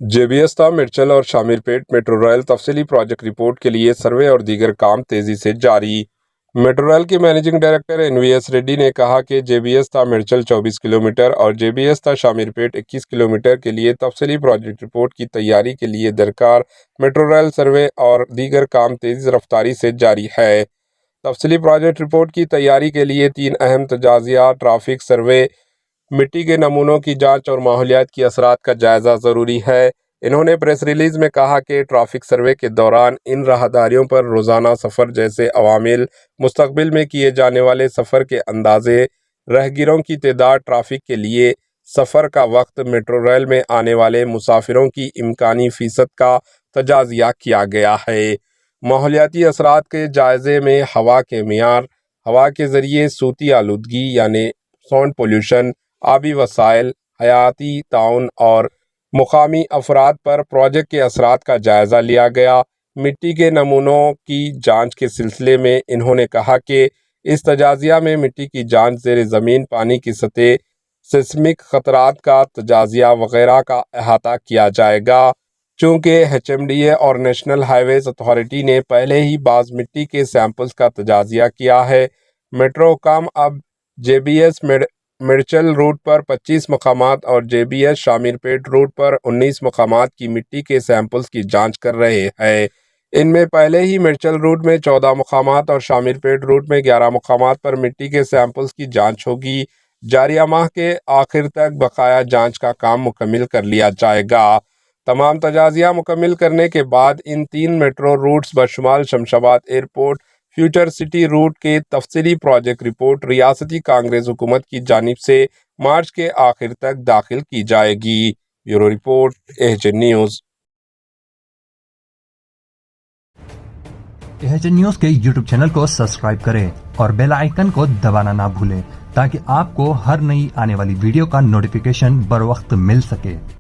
जेबीएस्ता, मिर्चल और शामीरपेट metro rail तफसीली project report के लिए सर्वे और दीगर काम तेजी से जारी। मेट्रो रेल के मैनेजिंग डायरेक्टर एनवीएस रेड्डी ने कहा कि जेबीएस्ता मिर्चल 24 किलोमीटर और जेबीएस्ता शामीरपेट 21 किलोमीटर के लिए तफसीली प्रोजेक्ट रिपोर्ट की तैयारी के लिए दरकार मेट्रो रेल सर्वे और दीगर काम तेज रफ्तारी से जारी है। तफसीली प्रोजेक्ट रिपोर्ट की तैयारी के लिए 3 अहम तजाज़िया, ट्रैफिक सर्वे, मिट्टी के नमूनों की जांच और माहौलियात की असरात का जायजा ज़रूरी है। इन्होंने प्रेस रिलीज में कहा कि ट्रैफिक सर्वे के दौरान इन राहदारियों पर रोज़ाना सफ़र जैसे अवामिल, मुस्तकबिल में किए जाने वाले सफ़र के अंदाजे, राहगीरों की तादाद, ट्रैफिक के लिए सफ़र का वक्त, मेट्रो रेल में आने वाले मुसाफिरों की इम्कानी फ़ीसद का तजाज़िया किया गया है। माहौलियाती असरात के जायजे में हवा के मियार, हवा के ज़रिए सूती आलूदगी यानी साउंड पोल्यूशन, आबी वसाइल, हयाती ताउन और मुकामी अफराद पर प्रोजेक्ट के असरात का जायज़ा लिया गया। मिट्टी के नमूनों की जांच के सिलसिले में इन्होंने कहा कि इस तजाज़िया में मिट्टी की जांच, ज़ेर ज़मीन पानी की सतह, सिस्मिक ख़तरात का तजाज़िया वगैरह का अहाता किया जाएगा। चूँकि एचएमडीए और नेशनल हाईवेज अथॉरिटी ने पहले ही बाज़ मिट्टी के सैंपल्स का तजाज़िया किया है, मेट्रो हुकाम अब जेबीएस मिर्चल रूट पर 25 मकामात और जेबीएस शामीरपेट रूट पर 19 मकामात की मिट्टी के सैंपल्स की जांच कर रहे हैं। इनमें पहले ही मिर्चल रूट में 14 मकामात और शामीरपेट रूट में 11 मकामात पर मिट्टी के सैंपल्स की जांच होगी। जारिया माह के आखिर तक बकाया जांच का काम मुकम्मिल कर लिया जाएगा। तमाम तजाज़िया मुकम्मिल करने के बाद इन 3 मेट्रो रूट्स बशुमाल Shamshabad airport, future city route के तफसीली प्रोजेक्ट रिपोर्ट रियासती कांग्रेस हुकूमत की जानिब से मार्च के आखिर तक दाखिल की जाएगी। Bureau report, AHN news. AHN news के यूट्यूब चैनल को सब्सक्राइब करें और बेल आइकन को दबाना ना भूलें ताकि आपको हर नई आने वाली वीडियो का नोटिफिकेशन बर वक्त मिल सके।